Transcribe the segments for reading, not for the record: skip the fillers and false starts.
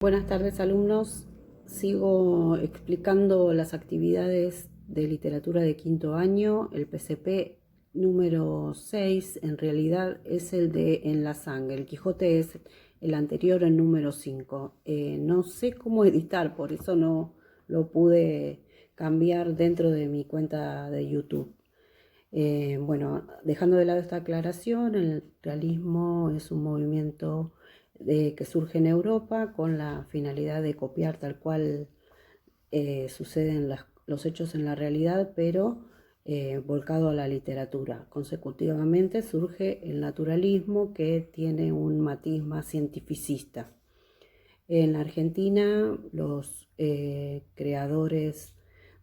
Buenas tardes, alumnos. Sigo explicando las actividades de literatura de quinto año. El PCP número 6 en realidad es el de En la sangre. El Quijote es el anterior, el número 5. No sé cómo editar, por eso no lo pude cambiar dentro de mi cuenta de YouTube. Bueno, dejando de lado esta aclaración, el realismo es un movimiento que surge en Europa con la finalidad de copiar tal cual suceden los hechos en la realidad, pero volcado a la literatura. Consecutivamente surge el naturalismo, que tiene un matiz más cientificista. En la Argentina, los creadores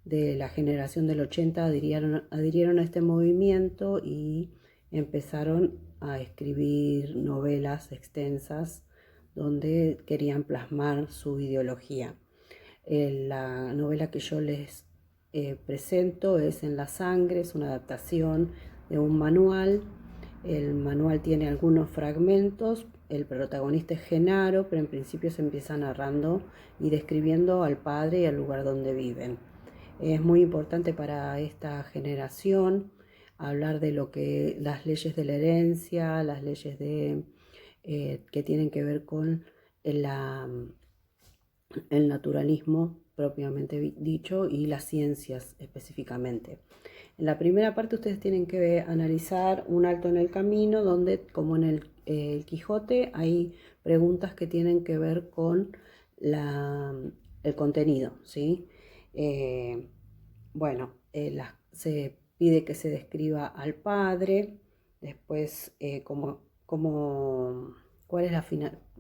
de la generación del 80 adhirieron a este movimiento y empezaron a escribir novelas extensas donde querían plasmar su ideología. La novela que yo les presento es En la sangre, es una adaptación de un manual. El manual tiene algunos fragmentos. El protagonista es Genaro, pero en principio se empieza narrando y describiendo al padre y al lugar donde viven. Es muy importante para esta generación hablar de lo que las leyes de la herencia, las leyes que tienen que ver con la, el naturalismo propiamente dicho y las ciencias específicamente. En la primera parte ustedes tienen que analizar un alto en el camino, donde, como en el Quijote, hay preguntas que tienen que ver con el contenido, ¿sí? Eh, bueno, se pide que se describa al padre, después cuál es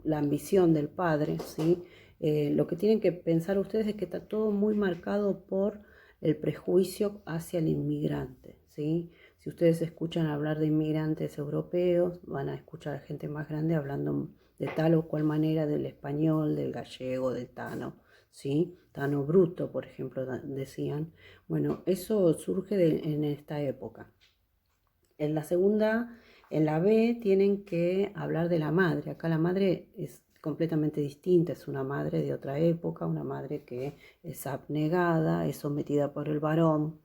la ambición del padre, ¿sí? Lo que tienen que pensar ustedes es que está todo muy marcado por el prejuicio hacia el inmigrante, ¿sí? Si ustedes escuchan hablar de inmigrantes europeos, van a escuchar a gente más grande hablando de tal o cual manera del español, del gallego, del tano, ¿sí? Tano bruto, por ejemplo, decían. Bueno, eso surge en esta época. En la segunda, en la B, tienen que hablar de la madre. Acá la madre es completamente distinta, es una madre de otra época, una madre que es abnegada, es sometida por el varón,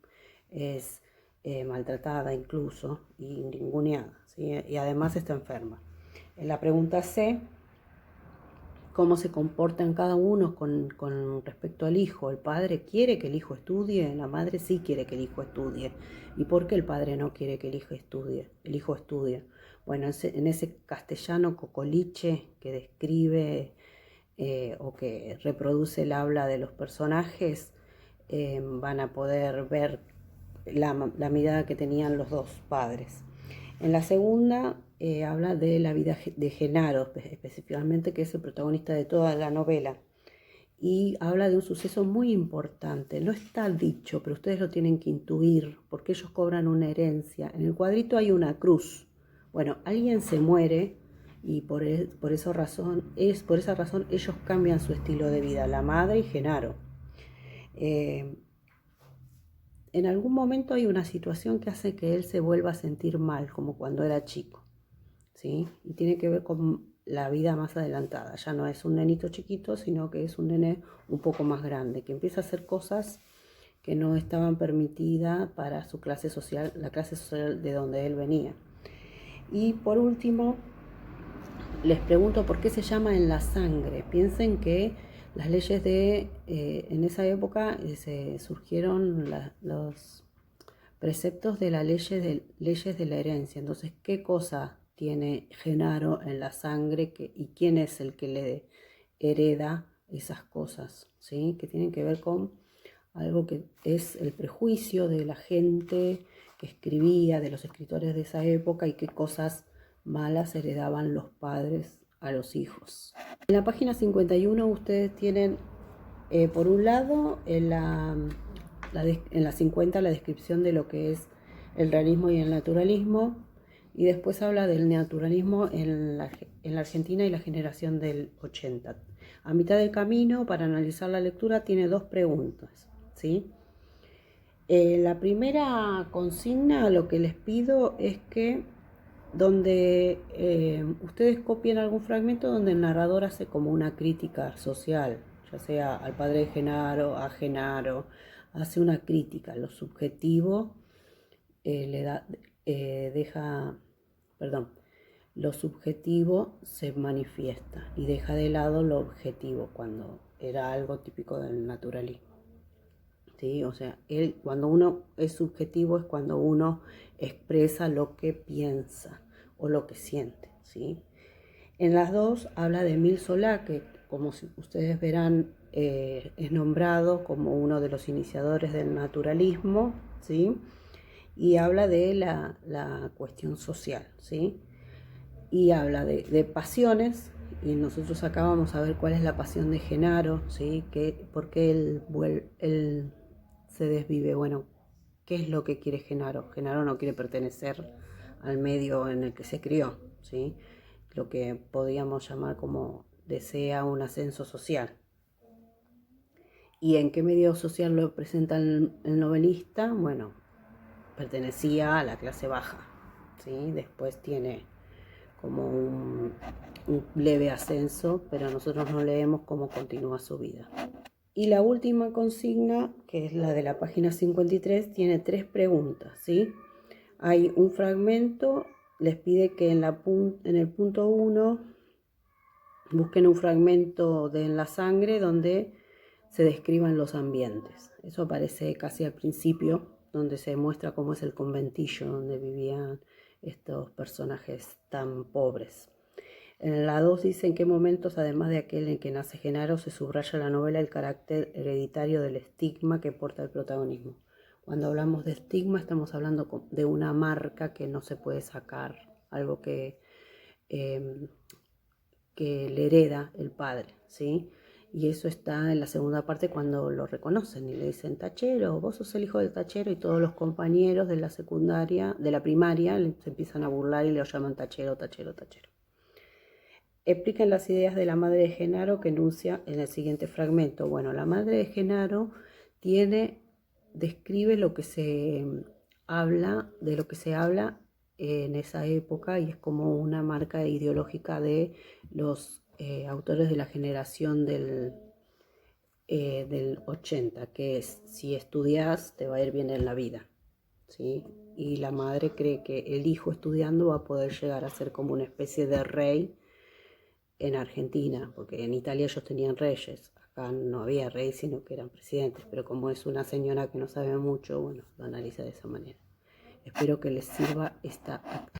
es maltratada incluso y ninguneada, ¿sí? Y además está enferma. En la pregunta C, cómo se comportan cada uno con respecto al hijo. El padre quiere que el hijo estudie, la madre sí quiere que el hijo estudie. ¿Y por qué el padre no quiere que el hijo estudie? El hijo estudie. Bueno, en ese castellano cocoliche que describe o que reproduce el habla de los personajes, van a poder ver la mirada que tenían los dos padres. En la segunda habla de la vida de Genaro, específicamente, que es el protagonista de toda la novela. Y habla de un suceso muy importante. No está dicho, pero ustedes lo tienen que intuir, porque ellos cobran una herencia. En el cuadrito hay una cruz. Bueno, alguien se muere y por esa razón ellos cambian su estilo de vida, la madre y Genaro. En algún momento hay una situación que hace que él se vuelva a sentir mal, como cuando era chico, ¿sí? Y tiene que ver con la vida más adelantada. Ya no es un nenito chiquito, sino que es un nene un poco más grande, que empieza a hacer cosas que no estaban permitidas para su clase social, la clase social de donde él venía. Y por último, les pregunto por qué se llama En la sangre. Piensen que las leyes en esa época se surgieron los preceptos de las leyes de la herencia. Entonces, ¿qué cosa tiene Genaro en la sangre y quién es el que le hereda esas cosas? ¿Sí? Que tienen que ver con algo que es el prejuicio de la gente que escribía, de los escritores de esa época, y qué cosas malas heredaban los padres a los hijos. En la página 51 ustedes tienen, por un lado, en la 50 la descripción de lo que es el realismo y el naturalismo, y después habla del naturalismo en la Argentina y la generación del 80. A mitad del camino, para analizar la lectura, tiene dos preguntas, ¿sí? La primera consigna, lo que les pido es que donde ustedes copian algún fragmento donde el narrador hace como una crítica social, ya sea al padre de Genaro, a Genaro, hace una crítica, lo subjetivo le da, deja, perdón, lo subjetivo se manifiesta y deja de lado lo objetivo cuando era algo típico del naturalismo. ¿Sí? O sea, cuando uno es subjetivo es cuando uno expresa lo que piensa o lo que siente. ¿Sí? En las dos habla de Émile Zola, que como ustedes verán es nombrado como uno de los iniciadores del naturalismo, ¿sí? Y habla de la cuestión social, ¿sí? Y habla de pasiones, y nosotros acá vamos a ver cuál es la pasión de Genaro, ¿sí? ¿Por qué él se desvive? Bueno, ¿qué es lo que quiere Genaro? Genaro no quiere pertenecer al medio en el que se crió, ¿sí? Lo que podríamos llamar como desea un ascenso social. ¿Y en qué medio social lo presenta el novelista? Bueno, pertenecía a la clase baja, ¿sí? Después tiene como un leve ascenso, pero nosotros no leemos cómo continúa su vida. Y la última consigna, que es la de la página 53, tiene 3 preguntas, ¿sí? Hay un fragmento, les pide que en el punto 1 busquen un fragmento de En la sangre donde se describan los ambientes. Eso aparece casi al principio, donde se muestra cómo es el conventillo donde vivían estos personajes tan pobres. En la 2 dice en qué momentos, además de aquel en que nace Genaro, se subraya en la novela el carácter hereditario del estigma que porta el protagonismo. Cuando hablamos de estigma estamos hablando de una marca que no se puede sacar, algo eh, que le hereda el padre, ¿sí? Y eso está en la segunda parte cuando lo reconocen y le dicen, tachero, vos sos el hijo del tachero, y todos los compañeros de la secundaria, de la primaria, se empiezan a burlar y lo llaman tachero, tachero, tachero. Explican las ideas de la madre de Genaro que enuncia en el siguiente fragmento. Bueno, la madre de Genaro describe lo que se habla, de lo que se habla en esa época, y es como una marca ideológica de los autores de la generación del 80, que es, si estudias te va a ir bien en la vida, ¿sí? Y la madre cree que el hijo estudiando va a poder llegar a ser como una especie de rey en Argentina, porque en Italia ellos tenían reyes, acá no había rey, sino que eran presidentes, pero como es una señora que no sabe mucho, bueno, lo analiza de esa manera. Espero que les sirva esta